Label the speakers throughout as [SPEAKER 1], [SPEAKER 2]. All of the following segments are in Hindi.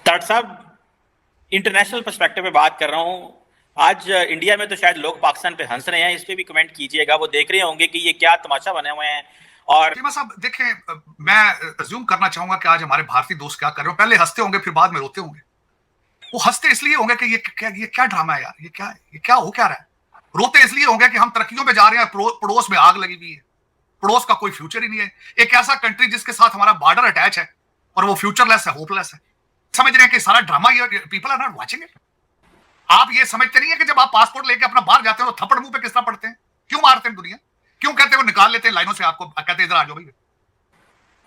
[SPEAKER 1] तात साहब, इंटरनेशनल पर्सपेक्टिव पे बात कर रहा हूँ। आज इंडिया में तो शायद लोग पाकिस्तान पे हंस रहे हैं, इस पे भी कमेंट कीजिएगा। वो देख रहे होंगे कि ये क्या तमाशा बने हुए हैं। और
[SPEAKER 2] सीमा साहब देखें, मैं अज्यूम करना चाहूंगा कि आज हमारे भारतीय दोस्त क्या कर रहे हो। पहले हंसते होंगे, फिर बाद में रोते होंगे। वो हंसते इसलिए होंगे कि ये क्या ड्रामा है यार, ये क्या हो क्या रहा है। रोते इसलिए होंगे कि हम तरक्कियों पे जा रहे हैं, पड़ोस में आग लगी हुई है, पड़ोस का कोई फ्यूचर ही नहीं है। एक ऐसा कंट्री जिसके साथ हमारा बॉर्डर अटैच है और वो फ्यूचरलेस है, होपलेस है। समझ रहे हैं कि सारा ड्रामा, ये people are not watching it. आप ये समझते नहीं है कि जब आप पासपोर्ट लेके अपना बाहर जाते हो तो थप्पड़ मुंह पे किस तरह पड़ते हैं, क्यों मारते हैं दुनिया, क्यों कहते हैं वो निकाल लेते हैं लाइनों से, आपको कहते हैं इधर आ जाओ भाई,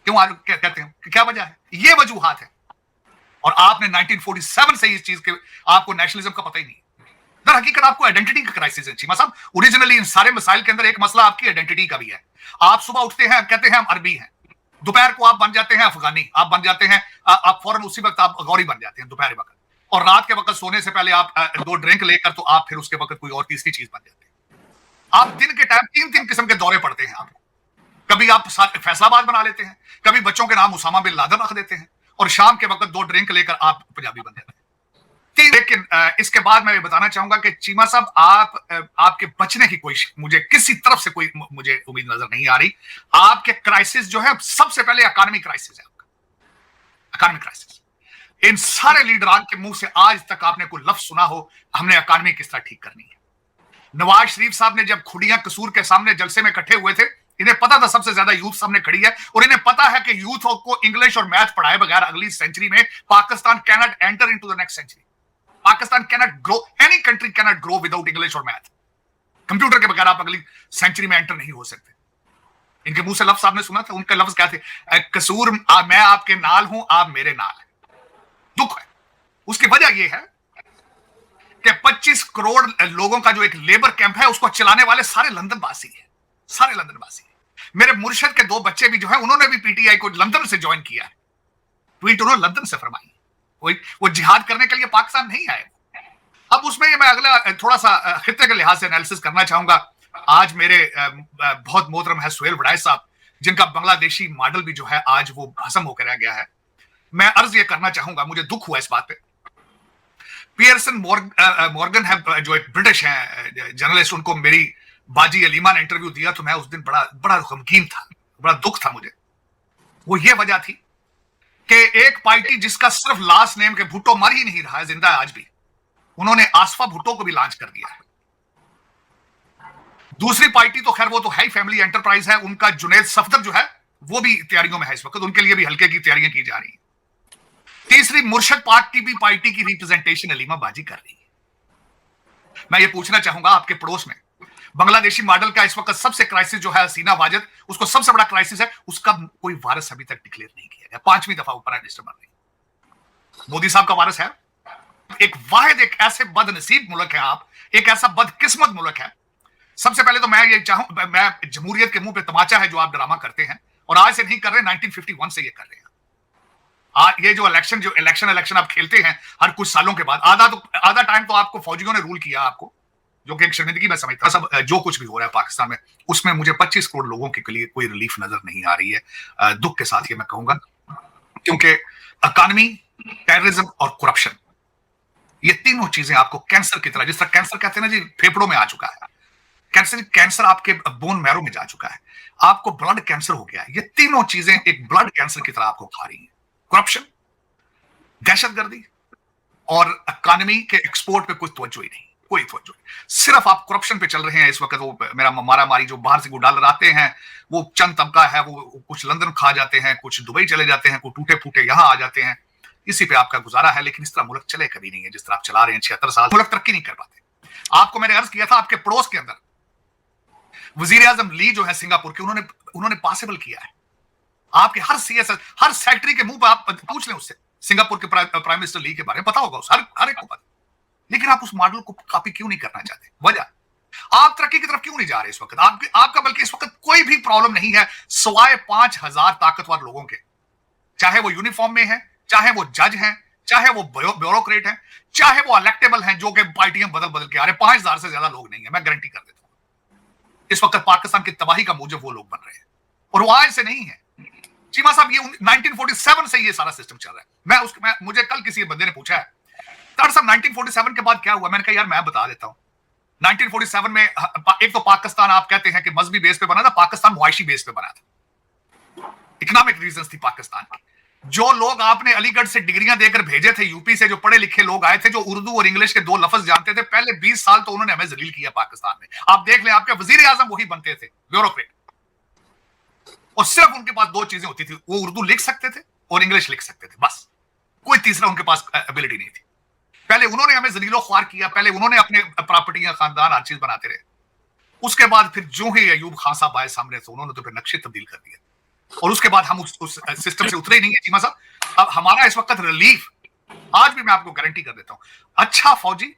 [SPEAKER 2] क्यों आज कहते हैं कि क्या वजह है। ये वजूहात है। और आपने 1947 से इस चीज के, आपको नेशनलिज्म का पता ही नहीं। दर हकीकत आपको आइडेंटिटी का क्राइसिस है चीमा साहब। ओरिजिनली इन सारे मसाइल के अंदर एक मसला आपकी आइडेंटिटी का भी है। आप सुबह उठते हैं, कहते हैं हम अरबी हैं, दोपहर को आप बन जाते हैं अफगानी, आप बन जाते हैं, आप फौरन उसी वक्त आप गौरी बन जाते हैं दोपहर वक्त, और रात के वक्त सोने से पहले आप दो ड्रिंक लेकर तो आप फिर उसके वक्त कोई और तीसरी चीज बन जाते हैं। आप दिन के टाइम तीन तीन किस्म के दौरे पड़ते हैं। आप कभी आप फैसलाबाद बना लेते हैं, कभी बच्चों के नाम उसामा बिन लादेन रख देते हैं, और शाम के वक्त दो ड्रिंक लेकर आप पंजाबी बन जाते हैं। लेकिन इसके बाद मैं ये बताना चाहूंगा कि चीमा साहब, आपके बचने की कोई, मुझे किसी तरफ से कोई मुझे उम्मीद नजर नहीं आ रही। आपके क्राइसिस जो है, सबसे पहले इकोनॉमिक क्राइसिस है आपका, इकोनॉमिक क्राइसिस। इन सारे लीडरान के मुंह से आज तक आपने कोई लफ्ज सुना हो हमने इकोनॉमी किस तरह ठीक करनी है। नवाज शरीफ साहब ने जब खुड़ियां कसूर के सामने जलसे में इकट्ठे हुए थे, इन्हें पता था सबसे ज्यादा यूथ सामने खड़ी है, और इन्हें पता है कि यूथ को इंग्लिश और मैथ पढ़ाए बगैर अगली सेंचुरी में Pakistan can not enter into the next century. Pakistan cannot grow, any country cannot grow without English और मैथ। कंप्यूटर के बगैर आप अगली सेंचुरी में एंटर नहीं हो सकते। इनके मुंह से लफ्ज आपने सुना था, उनके लफ्ज क्या थे? कसूर मैं आपके नाल हूं, आप मेरे नाल हैं। दुख है। उसकी वजह यह है कि 25 करोड़ लोगों का जो एक लेबर कैंप है, उसको चलाने वाले सारे लंदन वासी हैं, सारे लंदन वासी हैं। मेरे मुर्शद के दो बच्चे भी जो है, उन्होंने भी पीटीआई को लंदन से ज्वाइन किया है। ट्वीट उन्होंने लंदन से फरमाई। वो जिहाद करने के लिए पाकिस्तान नहीं आए। अब उसमें मैं अगला थोड़ा सा खित्ते के लिहाज से एनालिसिस करना चाहूंगा। आज मेरे बहुत मोहतरम है सुहेल वड़ाई साहब, जिनका बांग्लादेशी मॉडल भी जो है आज वो भस्म होकर रह गया है। मैं अर्ज ये करना चाहूंगा, मुझे दुख हुआ इस बात पे। पियर्सन मॉर्गन है, जो एक ब्रिटिश है जर्नलिस्ट, उनको मेरी बाजी अलीमा ने इंटरव्यू दिया तो मैं उस दिन बड़ा बड़ा गमगीन था, बड़ा दुख था मुझे। वो ये वजह थी कि एक पार्टी जिसका सिर्फ लास्ट नेम के भुट्टो मर ही नहीं रहा है, जिंदा है आज भी, उन्होंने आसफा भुट्टो को भी लॉन्च कर दिया है। दूसरी पार्टी तो खैर वो तो है ही, फैमिली एंटरप्राइज है, उनका जुनैद सफदर जो है वो भी तैयारियों में है इस वक्त, उनके लिए भी हल्के की तैयारियां की जा रही है। तीसरी मुर्शद पार्टी की रिप्रेजेंटेशन अलीमा बाजी कर रही है। मैं ये पूछना चाहूंगा, आपके पड़ोस में बांग्लादेशी मॉडल का इस वक्त सबसे क्राइसिस जो है हसीना वाजिद, उसको सबसे बड़ा क्राइसिस है, उसका कोई वारिस अभी तक डिक्लेयर नहीं किया गया। 5वीं दफा वो प्राइम मिनिस्टर बन रही। मोदी साहब का वारिस है। एक वाहिद, एक ऐसे बदनसीब मुल्क है आप, एक ऐसा बदकिस्मत मुल्क है। सबसे पहले तो मैं ये चाहूं, मैं जमहूरियत के मुंह पे तमाचा है जो आप ड्रामा करते हैं, और आज से नहीं कर रहे, 1951 से ये कर रहे हैं। ये जो इलेक्शन आप खेलते हैं हर कुछ सालों के बाद, आधा टाइम तो आपको फौजियों ने रूल किया आपको, जो कि एक शर्मिंदगी मैं समझता। सब जो कुछ भी हो रहा है पाकिस्तान में, उसमें मुझे 25 करोड़ लोगों के लिए कोई रिलीफ नजर नहीं आ रही है। दुख के साथ ये मैं कहूंगा, क्योंकि इकोनॉमी, टेररिज्म और करप्शन, ये तीनों चीजें आपको कैंसर की तरह, जिस तरह कैंसर कहते हैं ना जी, फेफड़ों में आ चुका है। कैंसर आपके बोन मैरो में जा चुका है, आपको ब्लड कैंसर हो गया है। ये तीनों चीजें एक ब्लड कैंसर की तरह आपको खा रही हैं। करप्शन, दहशतगर्दी और इकोनॉमी के एक्सपोर्ट पे कोई तवज्जो ही नहीं, कोई तवज्जो नहीं। सिर्फ आप करप्शन पे चल रहे हैं इस वक्त। वो मेरा मारा मारी जो बाहर से डॉलर आते हैं, वो चंद तबका है, वो कुछ लंदन खा जाते हैं, कुछ दुबई चले जाते हैं, कुछ टूटे फूटे यहां आ जाते हैं, इसी पे आपका गुजारा है। लेकिन इस तरह मुल्क चले कभी नहीं है जिस तरह आप चला रहे हैं। 76 साल मुल्क तरक्की नहीं कर पाते। आपको मैंने अर्ज किया था, आपके पड़ोस के अंदर वजीर आजम ली जो है सिंगापुर के, उन्होंने पॉसिबल किया है। आपके हर सीएस, हर सेक्रेटरी के मुंह पर आप पूछ लें उससे, सिंगापुर के प्राइम मिनिस्टर ली के बारे में पता होगा, हर एक को पता। लेकिन आप उस मॉडल को कॉपी क्यों नहीं करना चाहते? वजह, आप तरक्की की तरफ क्यों नहीं जा रहे इस वक्त? आपका बल्कि इस वक्त कोई भी प्रॉब्लम नहीं है सिवाय 5000 ताकतवर लोगों के, चाहे वो यूनिफॉर्म में है, चाहे वो जज हैं, चाहे वो ब्यूरोक्रेट हैं, चाहे वो इलेक्टेबल हैं, जो कि पार्टियां बदल बदल के आ रहे। 5000 से ज्यादा लोग नहीं है, मैं गारंटी कर देता हूं। इस वक्त पाकिस्तान की तबाही का मूजब वो लोग बन रहे हैं, और वो आज से नहीं है। चीमा साहब ये 1947 से ये सारा सिस्टम चल रहा है। मुझे कल किसी बंदे ने पूछा है तार साहब 1947 के बाद क्या हुआ, मैंने कहा यार मैं बता देता हूं। 1947 में एक तो पाकिस्तान आप कहते हैं कि मजहबी बेस पे बना था, पाकिस्तान मुआशी बेस पे बना था। इकोनॉमिक रीजंस थी पाकिस्तान की। जो लोग आपने अलीगढ़ से डिग्रियां देकर भेजे थे, यूपी से जो पढ़े लिखे लोग आए थे, जो उर्दू और इंग्लिश के 2 लफ्ज जानते थे, पहले 20 साल तो उन्होंने हमें जलील किया पाकिस्तान में। आप देख लें, आपके वजीर आजम वही बनते थे, ब्यूरोक्रेट, और सिर्फ उनके पास 2 चीजें होती थी, वो उर्दू लिख सकते थे और इंग्लिश लिख सकते थे, बस। कोई तीसरा उनके पास एबिलिटी नहीं थी। पहले उन्होंने हमें जलीलो ख्वार किया, पहले उन्होंने अपने प्रॉपर्टियां, खानदान, हर चीज बनाते रहे। उसके बाद फिर जो ही अयूब खान साहब आए सामने, तो उन्होंने तो फिर नक्शे तब्दील कर दिए, और उसके बाद हम उस सिस्टम से उतरे ही नहीं है चीमा साहब। अब हमारा इस वक्त रिलीफ, आज भी मैं आपको गारंटी कर देता हूं, अच्छा फौजी,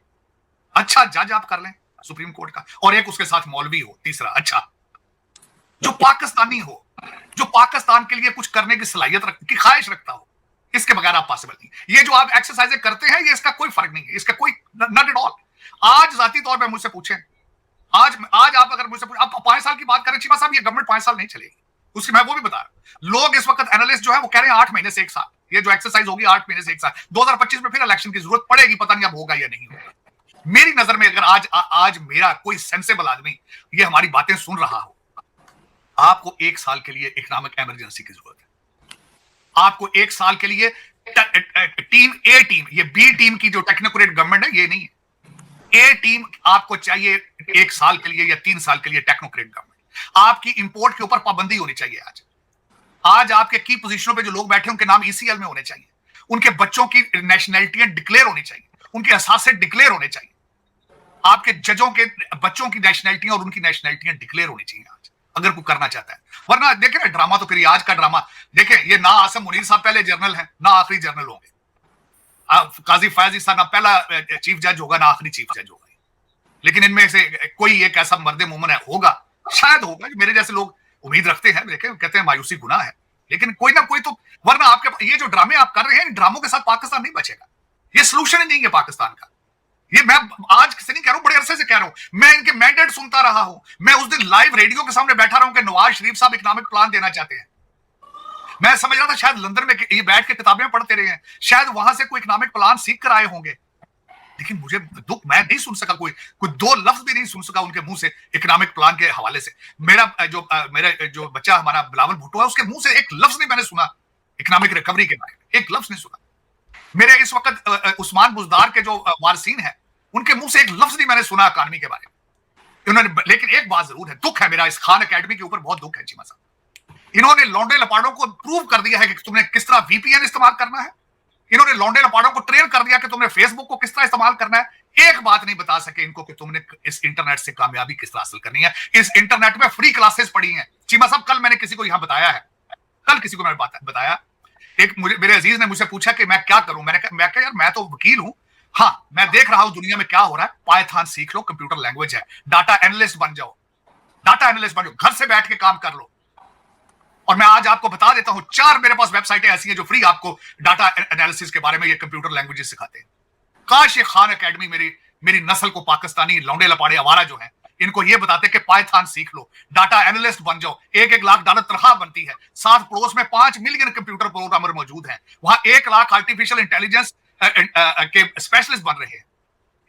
[SPEAKER 2] अच्छा जज आप कर लें सुप्रीम कोर्ट का, और एक उसके साथ मौलवी हो, तीसरा अच्छा, जो पाकिस्तानी हो, जो पाकिस्तान के लिए कुछ करने की सलाहियत की ख्वाहिश रखता हो, इसके बगैर आप पॉसिबल नहीं। ये जो आप एक्सरसाइजें करते हैं, ये इसका कोई फर्क नहीं है, इसका कोई नॉट एट ऑल। आज जाती तौर पे मुझसे पूछें, आज आप अगर मुझसे पूछें, आप 5 साल की बात करें चीमा साहब, ये गवर्नमेंट 5 साल नहीं चलेगी, उसकी मैं वो भी बता रहा हूं। लोग इस वक्त एनालिस्ट जो है वो कह रहे हैं 8 महीने से 1 साल, ये जो एक्सरसाइज होगी 8 महीने से 1 साल, 2025 में फिर इलेक्शन की जरूरत पड़ेगी, पता नहीं अब होगा या नहीं होगा। मेरी नजर में अगर आज मेरा कोई सेंसेबल आदमी ये हमारी बातें सुन रहा हो, आपको 1 साल के लिए इकोनॉमिक इमरजेंसी की जरूरत है। आपको 1 साल के लिए टीम ए टीम, ये बी टीम की जो टेक्नोक्रेट गवर्नमेंट है ये नहीं है, ए टीम आपको चाहिए 1 साल के लिए या 3 साल के लिए टेक्नोक्रेट गवर्नमेंट। आपकी इंपोर्ट के ऊपर पाबंदी होनी चाहिए। आज आपके की पोजीशनों पे जो लोग बैठे हैं उनके नाम ईसीएल में होने चाहिए, उनके बच्चों की नेशनैलिटियां डिक्लेयर होनी चाहिए, उनके असासे डिक्लेयर होने चाहिए, आपके जजों के बच्चों की नेशनैलिटियां और उनकी नेशनैलिटियां डिक्लेयर होनी चाहिए आज, अगर कोई करना चाहता है। वरना देखें ना, ड्रामा तो फिर आज का ड्रामा देखें, ये ना आसम मुनीर साहब पहले जनरल हैं, ना आखिरी जनरल होंगे। काजी फैज ईसा ना पहला चीफ जज होगा, ना आखिरी चीफ जज होगा। लेकिन इनमें से कोई एक ऐसा मर्द मोमन होगा, शायद होगा, मेरे जैसे लोग उम्मीद रखते हैं, देखें कहते हैं मायूसी गुनाह है, लेकिन कोई ना कोई तो, वरना आपके ये जो ड्रामे आप कर रहे हैं, इन ड्रामों के साथ पाकिस्तान नहीं बचेगा। ये सोल्यूशन नहीं है पाकिस्तान का। ये मैं आज से नहीं कह रहा हूं, बड़े अरसे से कह रहा हूं, मैं इनके मैंडेट सुनता रहा हूं। मैं उस दिन लाइव रेडियो के सामने बैठा रहा हूं कि नवाज शरीफ साहब इकोनॉमिक प्लान देना चाहते हैं। मैं समझ रहा था शायद लंदन में ये बैठ के किताबें पढ़ते रहे हैं, शायद वहां से कोई इकोनॉमिक प्लान सीख कर आए होंगे। लेकिन मुझे दुख, मैं नहीं सुन सका, कोई 2 लफ्ज भी नहीं सुन सका उनके मुंह से इकोनॉमिक प्लान के हवाले से। मेरा जो बच्चा हमारा बिलावल भुट्टो है, उसके मुंह से एक लफ्ज नहीं मैंने सुना इकोनॉमिक रिकवरी के बारे में, एक लफ्ज नहीं सुना। मेरे इस वक्त उस्मान बुजदार के जो वारसीन है, उनके मुंह से एक लफ्ज नहीं मैंने सुना इकोनॉमी के बारे में उन्होंने। लेकिन एक बात जरूर है, दुख है मेरा इस खान एकेडमी के ऊपर, बहुत दुख है चीमा साहब। इन्होंने लौंडे लपाड़ों को प्रूव कर दिया है कि तुमने किस तरह वीपीएन इस्तेमाल करना है। इन्होंने लौंडे लपाड़ों को ट्रेन कर दिया कि तुमने फेसबुक को किस तरह इस्तेमाल करना है। एक बात नहीं बता सके इनको कि तुमने इस इंटरनेट से कामयाबी किस तरह हासिल करनी है। इस इंटरनेट में फ्री क्लासेस पढ़ी हैं चीमा साहब। कल मैंने किसी को यहां बताया है, कल किसी को मैंने बताया, एक मेरे अजीज ने मुझसे पूछा कि मैं क्या करूं। मैं कहा यार मैं तो वकील हूं, हाँ मैं देख रहा हूं दुनिया में क्या हो रहा है, पाइथन सीख लो, कंप्यूटर लैंग्वेज है, डाटा एनालिस्ट बन जाओ, डाटा एनालिस्ट बन जाओ, घर से बैठ के काम कर लो। और मैं आज आपको बता देता हूं, 4 मेरे पास वेबसाइटें ऐसी हैं जो फ्री आपको डाटा एनालिसिस के बारे में ये कंप्यूटर लैंग्वेजेस सिखाते हैं। काश ये खान एकेडमी मेरी नस्ल को, पाकिस्तानी लौंडे लपाड़े आवारा जो हैं, इनको ये बताते कि पाइथन सीख लो, डाटा एनालिस्ट बन जाओ, $1-1 लाख तनख्वाह बनती है, साथ पड़ोस में 5 मिलियन कंप्यूटर प्रोग्रामर मौजूद हैं, वहां 1 लाख आर्टिफिशियल इंटेलिजेंस के स्पेशलिस्ट बन रहे हैं।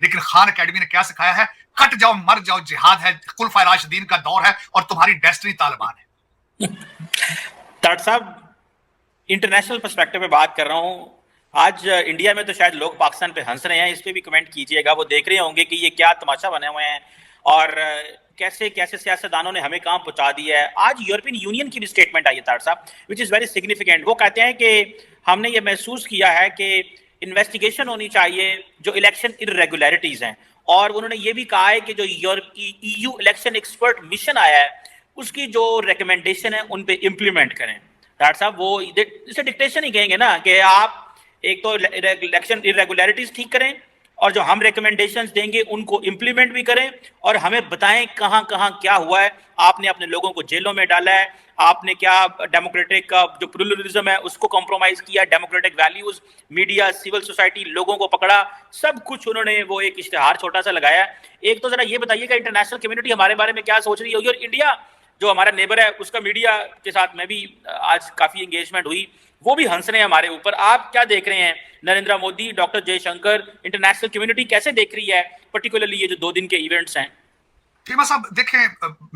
[SPEAKER 2] लेकिन खान एकेडमी ने क्या सिखाया है? कट जाओ, मर जाओ, जिहाद है, खुलफाए राशिदीन का दौर है और तुम्हारी डेस्टिनी तालिबान है।
[SPEAKER 1] ताट साहब, इंटरनेशनल पर्सपेक्टिव पे बात कर रहा हूं। आज इंडिया में तो शायद लोग पाकिस्तान पे हंस रहे हैं, इस पे भी कमेंट कीजिएगा। वो देख रहे होंगे कि ये क्या तमाशा बने हुए हैं और कैसे कैसे सियासतदानों ने हमें काम पहुंचा दिया है। आज यूरोपियन यूनियन की भी स्टेटमेंट आई है ताट साहब, विच इज़ वेरी सिग्निफिकेंट। वो कहते हैं कि हमने ये महसूस किया है कि इन्वेस्टिगेशन होनी चाहिए जो इलेक्शन इरेगुलरिटीज़ हैं, और उन्होंने ये भी कहा है कि जो EU इलेक्शन एक्सपर्ट मिशन आया है उसकी जो रिकमेंडेशन है उन पे इम्प्लीमेंट करें। ताट साहब, वो इसे डिक्टेशन ही कहेंगे ना कि आप एक तो इलेक्शन इरेगुलरिटीज ठीक करें और जो हम रिकमेंडेशंस देंगे उनको इम्प्लीमेंट भी करें, और हमें बताएं कहां कहां क्या हुआ है। आपने अपने लोगों को जेलों में डाला है, आपने क्या डेमोक्रेटिक का जो प्लुरलिज्म है उसको कॉम्प्रोमाइज किया, democratic values, media, civil society, लोगों को पकड़ा, सब कुछ उन्होंने वो एक इश्तिहार छोटा सा लगाया। एक तो जरा ये बताइएगा इंटरनेशनल कम्युनिटी हमारे बारे में क्या सोच रही होगी, और इंडिया जो हमारा नेबर है उसका मीडिया के साथ में भी आज काफी एंगेजमेंट हुई, वो भी हंस रहे हैं हमारे ऊपर। आप क्या देख रहे हैं? Narendra Modi, doctor Jaishankar, international community कैसे देख रही है पर्टिकुलरली ये जो 2 दिन के इवेंट्स हैं?
[SPEAKER 2] टीमा साहब देखें,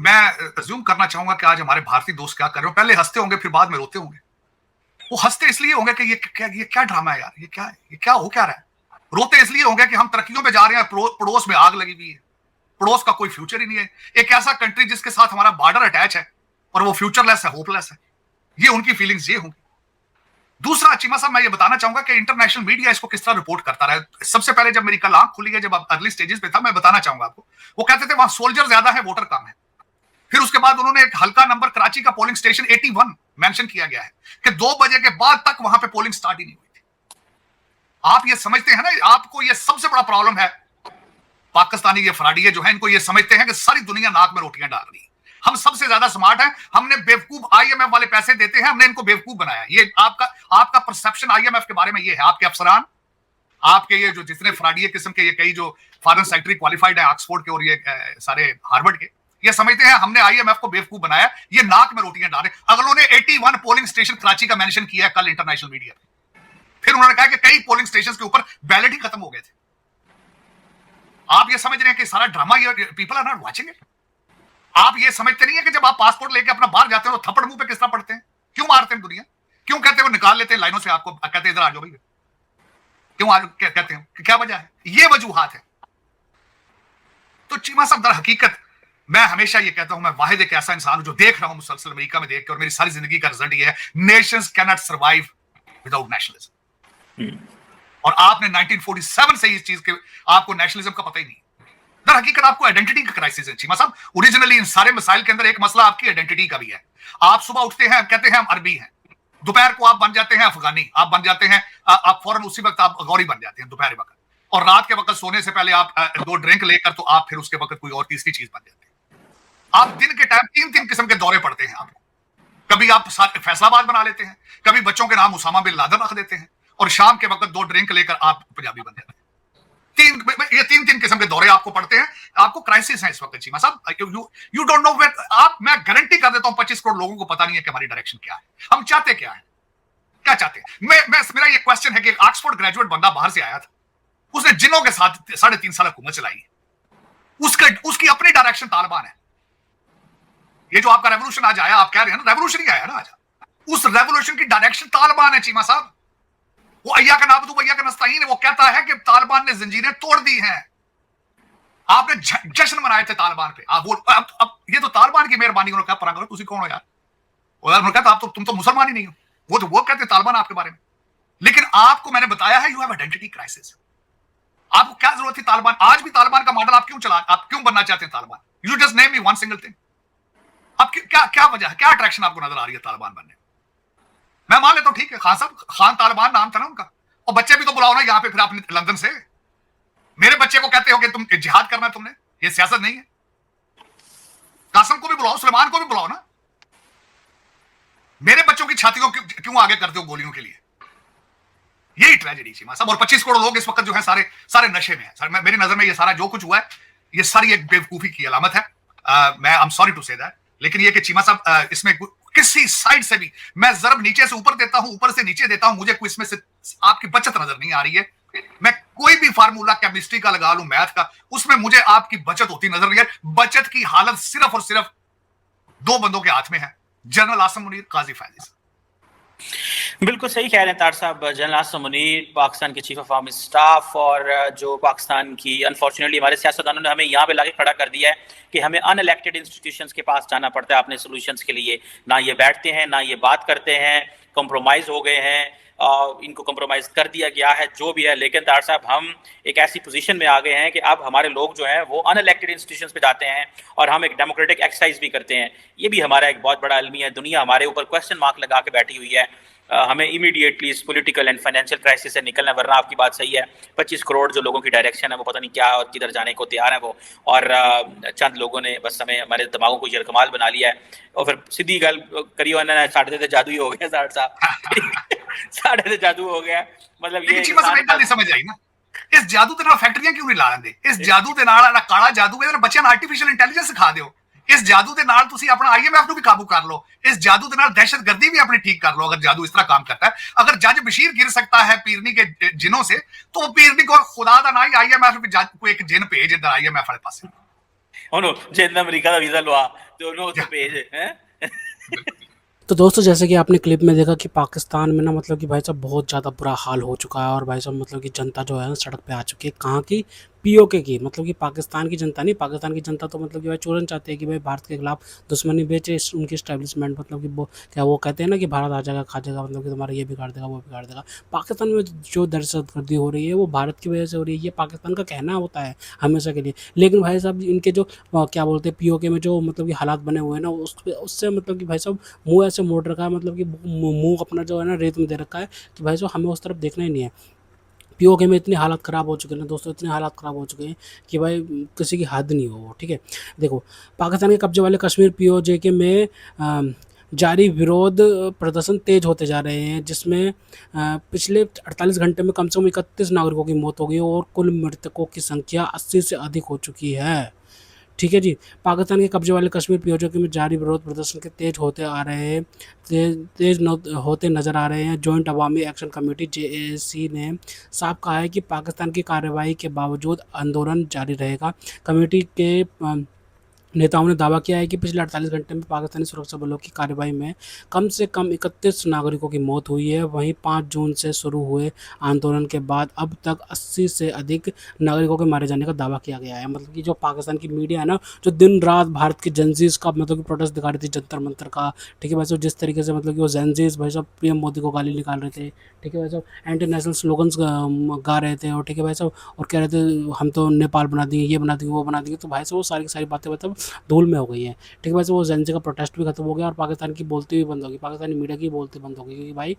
[SPEAKER 2] मैं अज्यूम करना चाहूंगा कि आज हमारे भारतीय दोस्त क्या कर रहे हो, पहले हंसते होंगे फिर बाद में रोते होंगे। वो हंसते इसलिए होंगे कि ये क्या ड्रामा है यार, ये क्या है, ये क्या हो क्या रहा है। रोते इसलिए होंगे कि हम तरक्कियों पे जा रहे हैं, पड़ोस में आग लगी हुई है, पड़ोस का कोई फ्यूचर ही नहीं है। एक ऐसा कंट्री जिसके साथ हमारा बॉर्डर अटैच है और वो फ्यूचरलेस है, होपलेस है। ये उनकी फीलिंग्स ये होंगी। दूसरा चीमा साहब, मैं ये बताना चाहूंगा कि इंटरनेशनल मीडिया इसको किस तरह रिपोर्ट करता रहा। सबसे पहले जब मेरी कल आंख खुली है, जब अर्ली स्टेजेस पे था, मैं बताना चाहूंगा आपको, वो कहते थे वहां सोल्जर ज्यादा है, वोटर कम है। फिर उसके बाद उन्होंने एक हल्का नंबर कराची का पोलिंग स्टेशन 81 मेंशन किया गया है कि 2 बजे के बाद तक वहां पे पोलिंग स्टार्ट ही नहीं हुई थी। आप ये समझते हैं ना, आपको ये सबसे बड़ा प्रॉब्लम है। पाकिस्तानी ये फराडिये जो है, इनको ये समझते हैं कि सारी दुनिया नाक में रोटियां डाल रही है, हम सबसे ज्यादा स्मार्ट हैं, हमने बेवकूफ आईएमएफ वाले पैसे देते हैं, हमने इनको बेवकूफ बनाया। ये आपका परसेप्शन आईएमएफ के बारे में ये है। आपके अफसरान, आपके ये जो जितने फराडिये किस्म के ये कई जो फॉरेन सेक्रेटरी क्वालिफाइड है ऑक्सफोर्ड के और ये सारे हार्वर्ड के, ये समझते हैं हमने आईएमएफ को बेवकूफ बनाया, ये नाक में रोटियां डाले। अगलों ने 81 पोलिंग स्टेशन कराची का मेंशन किया है कल इंटरनेशनल मीडिया पे। फिर उन्होंने कहा कि कई पोलिंग स्टेशन के ऊपर बैलेट ही खत्म हो गए थे। आप ये समझ रहे हैं कि सारा ड्रामा, ये people are not watching it. आप ये समझते नहीं है कि जब आप पासपोर्ट लेके अपना बाहर जाते हो तो थप्पड़ मुंह पे किस तरह पड़ते हैं, क्यों मारते हैं दुनिया, क्यों कहते हैं वो निकाल लेते हैं लाइनों से, आपको कहते हैं इधर आ जाओ भैया, क्यों आ कहते हैं, क्या वजह है? ये वजूहात है। तो चीमा साहब दर हकीकत मैं हमेशा ये कहता हूं, मैं वाहिद एक ऐसा इंसान हूं जो देख रहा हूं मुसलसल अमेरिका में देख के, और मेरी सारी जिंदगी का रिजल्ट ये है, Nations can not survive without nationalism. और आपने 1947 से इस चीज के आपको नेशनलिज्म का पता ही नहीं। दर हकीकत आपको आइडेंटिटी का क्राइसिस है चीमा साहब। ओरिजिनली इन सारे मसाइल के अंदर एक मसला आपकी आइडेंटिटी का भी है। आप सुबह उठते हैं, कहते हैं हम अरबी हैं, दोपहर को आप बन जाते हैं अफगानी, आप बन जाते हैं, आप फौरन उसी वक्त आप गौरी बन जाते हैं दोपहर वक्त, और रात के वक्त सोने से पहले आप 2 ड्रिंक लेकर तो आप फिर उसके वक्त कोई और तीसरी चीज बन जाते हैं। आप दिन के टाइम 3 किस्म के दौरे पड़ते हैं आपको। कभी आप फैसलाबाद बना लेते हैं, कभी बच्चों के नाम उसामा बिन लादेन रख देते हैं, और शाम के वक्त 2 ड्रिंक लेकर आप पंजाबी बन जाते हैं। ये तीन किस्म के दौरे आपको पड़ते हैं। आपको क्राइसिस है इस वक्त चीमा साहब। यू डोंट नो वेयर आप, मैं गारंटी कर देता हूं 25 करोड़ लोगों को पता नहीं है कि हमारी डायरेक्शन क्या है, हम चाहते क्या है, क्या चाहते हैं। मेरा ये क्वेश्चन है कि एक ऑक्सफोर्ड ग्रेजुएट बंदा बाहर से आया था, उसने जिन्हों के साथ 3.5 साल हुकूमत चलाई, उसकी अपनी डायरेक्शन तालिबान है। ये जो आपका रेवोल्यूशन आज आया, आप कह रहे हैं ना रेवोल्यूशन ही आया ना आज, उस रेवोल्यूशन की डायरेक्शन तालिबान है चीमा साहब। वो अय्या का नाबुदू अय्या का नस्ताइन, वो कहता है कि तालिबान ने जंजीरें तोड़ दी हैं। आपने जश्न मनाए थे तालिबान पे। अब ये तो तालिबान की मेहरबानी। उन्होंने कहा परांगरो तुसी कौन हो यार? उन्होंने कहा आप तो तुम तो मुसलमान ही नहीं हो। वो कहते तालिबान आपके बारे में। लेकिन आपको मैंने बताया है, यू हैव आइडेंटिटी क्राइसिस। आपको क्या जरूरत थी तालिबान? आज भी तालिबान का मॉडल आप क्यों बनना चाहते हैं Taliban? You just name me one single thing. अब क्या वजह है, क्या अट्रैक्शन आपको नजर आ रही है तालिबान बनने? मैं मान लेता हूं ठीक है, खान साहब, खान तालिबान नाम था ना उनका, और बच्चे भी तो बुलाओ ना यहाँ पे फिर आपने लंदन से। मेरे बच्चे को कहते हो कि तुम जिहाद करना है तुमने, ये सियासत नहीं है। कासम को भी बुलाओ, सुलेमान को भी बुलाओ ना। मेरे बच्चों की छातियों क्यों आगे करते हो गोलियों के लिए? यही ट्रेजेडी चीमा साहब। और 25 करोड़ लोग इस वक्त जो है सारे नशे में है। मेरी नजर में ये सारा जो कुछ हुआ है, ये सारी एक बेवकूफी की अलामत है। मैं I am sorry to say that, लेकिन ये कि चीमा साहब इसमें किसी साइड से भी मैं जरब नीचे से ऊपर देता हूं, ऊपर से नीचे देता हूं, मुझे कोई इसमें से आपकी बचत नजर नहीं आ रही है। मैं कोई भी फार्मूला केमिस्ट्री का लगा लूं, मैथ का, उसमें मुझे आपकी बचत होती नजर नहीं है। बचत की हालत सिर्फ और सिर्फ 2 बंदों के हाथ में है, जनरल आसिम मुनीर, काजी फैजी।
[SPEAKER 1] बिल्कुल सही कह रहे हैं तार साहब। जनरल आसिम मुनीर पाकिस्तान के चीफ ऑफ आर्मी स्टाफ, और जो पाकिस्तान की अनफॉर्चुनेटली हमारे सियासतदानों ने हमें यहाँ पे लाके खड़ा कर दिया है कि हमें अनइलेक्टेड इंस्टीट्यूशंस के पास जाना पड़ता है अपने सोल्यूशंस के लिए। ना ये बैठते हैं, ना ये बात करते हैं, कंप्रोमाइज़ हो गए हैं, इनको कंप्रोमाइज़ कर दिया गया है, जो भी है। लेकिन तार साहब हम एक ऐसी पोजीशन में आ गए हैं कि अब हमारे लोग जो हैं वो अनइलेक्टेड इंस्टीट्यूशंस पे जाते हैं, और हम एक डेमोक्रेटिक एक्सरसाइज भी करते हैं। ये भी हमारा एक बहुत बड़ा अलमिया है। दुनिया हमारे ऊपर क्वेश्चन मार्क लगा के बैठी हुई है। हमें इमीडिएटली इस पॉलिटिकल एंड फाइनेंशियल क्राइसिस से निकलना, वरना आपकी बात सही है, 25 करोड़ जो लोगों की डायरेक्शन है वो पता नहीं क्या और किधर जाने को तैयार है वो, और चंद लोगों ने बस हमें हमारे दिमागों को यरकमाल बना लिया है। और फिर सीधी गल करियो ना, साढ़े से जादू ही हो गया साहब साढ़े से जादू हो गया। मतलब ये
[SPEAKER 2] नहीं समझ आई ना, इस जादू के नाल फैक्ट्रियां क्यों नहीं ला लेंदे? इस जादू के नाल काला जादू है, बच्चों को आर्टिफिशियल इंटेलिजेंस सिखा दो ਇਸ ਜਾਦੂ ਦੇ ਨਾਲ ਤੁਸੀਂ ਆਪਣਾ ਆਈਐਮਐਫ ਨੂੰ ਵੀ ਕਾਬੂ ਕਰ ਲਓ, ਇਸ ਜਾदू ਦੇ ਨਾਲ दहशतगर्दी भी अपनी ठीक कर लो अगर जादू इस तरह काम करता है। अगर जज बशीर गिर सकता है पीरनी के जिनों से, तो वो पीरनी को खुदा दा ना ही आईएमएफ भी जज को एक जिन भेज इधर आईएमएफ वाले पासे
[SPEAKER 1] ਉਹਨੂੰ ਜਿੰਨ ਅਮਰੀਕਾ ਦਾ ਵੀਜ਼ਾ ਲਵਾ ਤੇ ਉਹਨੂੰ ਉੱਥੇ ਭੇਜ ਹੈ।
[SPEAKER 3] तो दोस्तों जैसे कि आपने क्लिप में देखा कि पाकिस्तान में ना मतलब कि भाई साहब बहुत ज़्यादा बुरा हाल हो चुका है और भाई साहब मतलब कि जनता जो है ना सड़क पे आ चुकी है। कहाँ की? पीओके की, मतलब कि पाकिस्तान की जनता नहीं। पाकिस्तान की जनता तो मतलब कि भाई चोरन चाहते हैं कि भाई भारत के खिलाफ दुश्मनी बेचे उनकी इस्टेब्लिशमेंट, मतलब कि वो क्या वो कहते हैं ना कि भारत आ जाएगा खा जाएगा, मतलब कि तुम्हारा ये बिगाड़ देगा वो बिगाड़ देगा। पाकिस्तान में जो दहशतगर्दी हो रही है वो भारत की वजह से हो रही है, ये पाकिस्तान का कहना होता है हमेशा के लिए। लेकिन भाई साहब इनके जो क्या बोलते हैं पीओके में जो मतलब कि हालात बने हुए हैं ना उससे मतलब कि भाई साहब मुँह ऐसे मोड़ रखा है, मतलब कि मुँह अपना जो है ना रेत में दे रखा है कि भाई साहब हमें उस तरफ देखना ही नहीं है। पीओके में इतनी हालत ख़राब हो चुके हैं ना दोस्तों, इतने हालात ख़राब हो चुके हैं कि भाई किसी की हद नहीं हो। ठीक है, देखो पाकिस्तान के कब्जे वाले कश्मीर पीओके में जारी विरोध प्रदर्शन तेज होते जा रहे हैं, जिसमें पिछले 48 घंटे में कम से कम 31 नागरिकों की मौत हो गई और कुल मृतकों की संख्या 80 से अधिक हो चुकी है। ठीक है जी, पाकिस्तान के कब्जे वाले कश्मीर पीओके में जारी विरोध प्रदर्शन के तेज होते होते नज़र आ रहे हैं। जॉइंट अवामी एक्शन कमेटी JAC ने साफ कहा है कि पाकिस्तान की कार्रवाई के बावजूद आंदोलन जारी रहेगा। कमेटी के नेताओं ने दावा किया है कि पिछले 48 घंटे में पाकिस्तानी सुरक्षा बलों की कार्रवाई में कम से कम 31 नागरिकों की मौत हुई है। वहीं 5 जून से शुरू हुए आंदोलन के बाद अब तक 80 से अधिक नागरिकों के मारे जाने का दावा किया गया है। मतलब कि जो पाकिस्तान की मीडिया है ना, जो दिन रात भारत की जेनजीज का मतलब कि प्रोटेस्ट दिखा रही थी जंतर मंतर का। ठीक है भाई साहब, जिस तरीके से मतलब कि वो जेनजीज भाई साहब पीएम मोदी को गाली निकाल रहे थे। ठीक है भाई साहब, एंटी नेशनल स्लोगन्स गा रहे थे और ठीक है भाई साहब, और कह रहे थे हम तो नेपाल बना देंगे, ये बना देंगे, वो बना देंगे। तो भाई साहब वो सारी की सारी बातें मतलब धूल में हो गई है। ठीक है भाई, वो जेनजी का प्रोटेस्ट भी खत्म हो गया और पाकिस्तान की बोलती भी बंद होगी, पाकिस्तानी मीडिया की बोलती बंद होगी, क्योंकि भाई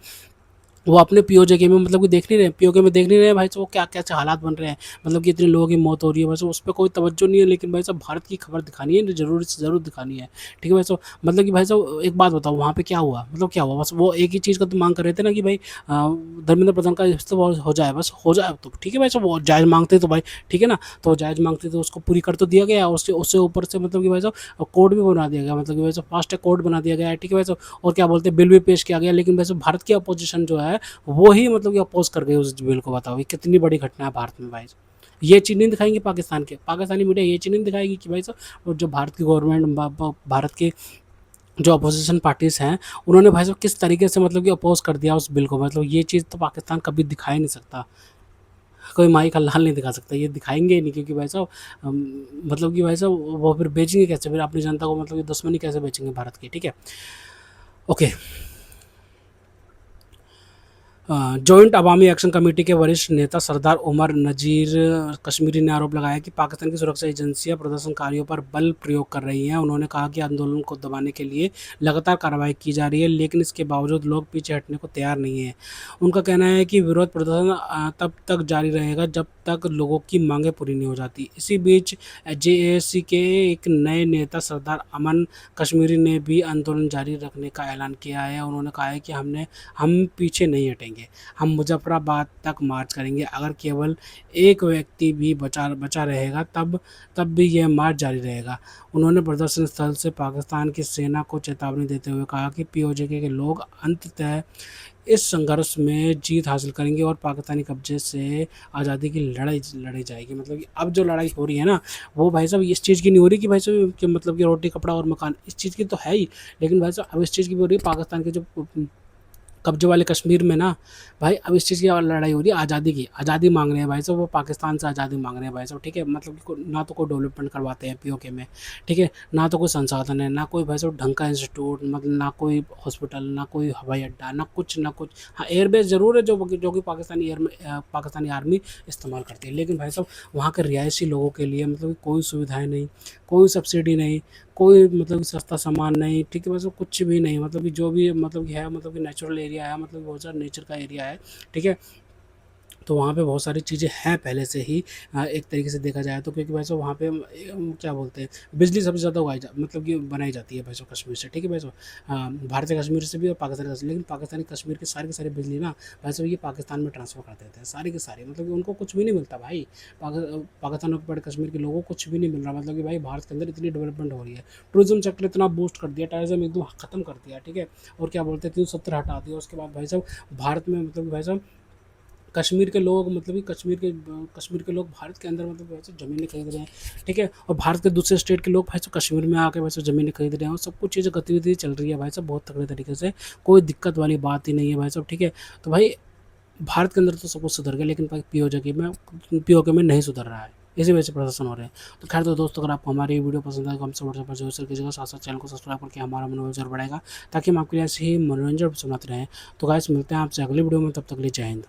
[SPEAKER 3] वो अपने पीओके में मतलब कि देख नहीं रहे, पीओके में देख नहीं रहे भाई साहब वो क्या कैसे हालात बन रहे हैं, मतलब कि इतने लोगों की मौत हो रही है भाई साहब, उस पर कोई तवज्जो नहीं है। लेकिन भाई साहब भारत की खबर दिखानी है, जरूर से ज़रूर दिखानी है। ठीक है भाई साहब, मतलब कि भाई साहब एक बात बताओ वहाँ पे क्या हुआ, मतलब क्या हुआ, बस वो एक ही चीज़ का तो मांग कर रहे थे ना कि भाई धर्मेंद्र प्रधान का इस्तीफा हो जाए, बस हो जाए। तो ठीक है भाई साहब, वो जायज़ मांगते तो भाई ठीक है ना, तो जायज़ मांगते तो उसको पूरी कर तो दिया गया, उससे उससे ऊपर से मतलब कि भाई साहब कोड भी बना दिया गया, मतलब कि भाई साहब फास्ट ट्रैक कोड बना दिया गया है। ठीक है भाई साहब, और क्या बोलते हैं बिल भी पेश किया गया। लेकिन भाई साहब भारत की अपोजिशन जो है वो ही मतलब कि अपोज कर गए उस बिल को। बताओ ये कितनी बड़ी घटना है भारत में भाई। ये चीज़ नहीं दिखाएंगे पाकिस्तान के, पाकिस्तानी मीडिया ये चीज़ नहीं दिखाएगी कि भाई साहब जो भारत की गवर्नमेंट, भारत के जो अपोजिशन पार्टीज़ हैं उन्होंने भाई साहब किस तरीके से मतलब कि अपोज कर दिया उस बिल को। मतलब ये चीज़ तो पाकिस्तान कभी दिखा ही नहीं सकता, कोई माई का लाल नहीं दिखा सकता, ये दिखाएंगे ही नहीं। क्योंकि भाई साहब मतलब कि भाई साहब वो फिर बेचेंगे कैसे, फिर अपनी जनता को मतलब कि दुश्मनी कैसे बेचेंगे भारत की। ठीक है, ओके। जॉइंट अवामी एक्शन कमेटी के वरिष्ठ नेता सरदार उमर नजीर कश्मीरी ने आरोप लगाया कि पाकिस्तान की सुरक्षा एजेंसियां प्रदर्शनकारियों पर बल प्रयोग कर रही हैं। उन्होंने कहा कि आंदोलन को दबाने के लिए लगातार कार्रवाई की जा रही है, लेकिन इसके बावजूद लोग पीछे हटने को तैयार नहीं हैं। उनका कहना है कि विरोध प्रदर्शन तब तक जारी रहेगा जब तक लोगों की मांगें पूरी नहीं हो जाती। इसी बीच JAC के एक नए नेता सरदार अमन कश्मीरी ने भी आंदोलन जारी रखने का ऐलान किया है। उन्होंने कहा है कि हम पीछे नहीं हटेंगे, हम मुजफ्फराबाद तक मार्च करेंगे। अगर केवल एक व्यक्ति भी बचा रहेगा तब भी यह मार्च जारी रहेगा। उन्होंने प्रदर्शन स्थल से पाकिस्तान की सेना को चेतावनी देते हुए कहा कि पीओके के लोग अंततः इस संघर्ष में जीत हासिल करेंगे और पाकिस्तानी कब्जे से आज़ादी की लड़ाई लड़ी जाएगी। मतलब कि अब जो लड़ाई हो रही है ना वो भाई साहब इस चीज़ की नहीं हो रही कि भाई साहब कि मतलब कि रोटी कपड़ा और मकान, इस चीज़ की तो है ही, लेकिन भाई साहब अब इस चीज़ की भी हो रही है पाकिस्तान के जो कब्जे वाले कश्मीर में ना भाई अब इस चीज़ की लड़ाई हो रही है आज़ादी की, आज़ादी मांग रहे हैं भाई साहब, वो पाकिस्तान से आज़ादी मांग रहे हैं भाई साहब। ठीक है, मतलब कि ना तो कोई डेवलपमेंट करवाते हैं पीओके में, ठीक है, ना तो कोई संसाधन है, ना कोई भाई साहब ढंग का इंस्टीट्यूट, मतलब ना कोई हॉस्पिटल, ना कोई हवाई अड्डा, ना कुछ ना कुछ। हाँ एयरबेस ज़रूर है जो कि पाकिस्तानी आर्मी इस्तेमाल करती है, लेकिन भाई साहब वहाँ के रिहायशी लोगों के लिए मतलब कोई सुविधाएँ नहीं, कोई सब्सिडी नहीं, कोई मतलब कि सस्ता सामान नहीं। ठीक है, बस कुछ भी नहीं, मतलब कि जो भी मतलब कि है, मतलब कि नेचुरल एरिया है, मतलब बहुत सारा नेचर का एरिया है। ठीक है, तो वहाँ पे बहुत सारी चीज़ें हैं पहले से ही एक तरीके से देखा जाए तो, क्योंकि भाई साहब वहाँ पे क्या बोलते हैं, बिजली सबसे ज़्यादा मतलब कि बनाई जाती है भाई साहब कश्मीर से, ठीक है भाई साहब, भारतीय कश्मीर से भी और पाकिस्तानी कश्मीर, लेकिन पाकिस्तानी कश्मीर की सारी बिजली ना भाई साहब ये पाकिस्तान में ट्रांसफ़र कर देते हैं सारी की सारी, मतलब कि उनको कुछ भी नहीं मिलता भाई। पाकिस्तान ऑक्युपाइड कश्मीर के लोगों को कुछ भी नहीं मिल रहा, मतलब कि भाई भारत के अंदर इतनी डेवलपमेंट हो रही है, टूरिज्म सेक्टर इतना बूस्ट कर दिया, टूरिज्म एकदम ख़त्म कर दिया, ठीक है। और क्या बोलते हैं 370 हटा दिया, उसके बाद भाई साहब भारत में मतलब भाई साहब कश्मीर के लोग, मतलब कि कश्मीर के लोग भारत के अंदर मतलब वैसे ज़मीनें खरीद रहे हैं, ठीक है। और भारत के दूसरे स्टेट के लोग भाई साहब कश्मीर में आके वैसे ज़मीनें खरीद रहे हैं, और सब कुछ चीज़ें गतिविधि चल रही है भाई साहब बहुत तगड़े तरीके से, कोई दिक्कत वाली बात ही नहीं है भाई साहब, ठीक है। तो भाई भारत के अंदर तो सब कुछ सुधर गया, लेकिन पीओके में नहीं सुधर रहा है, इसी वजह से प्रदर्शन हो रहे हैं। तो खैर तो दोस्तों, अगर आपको हमारी वीडियो पसंद आए तो हमसे व्हाट्सएप पर जरूर शेयर कीजिएगा, साथ साथ चैनल को सब्सक्राइब करके हमारा मनोरंजन बढ़ेगा, ताकि हम आपके लिए ऐसे ही मनोरंजन सुनाते रहें। तो गाइस मिलते हैं आपसे अगली वीडियो में, तब तक के लिए जय हिंद।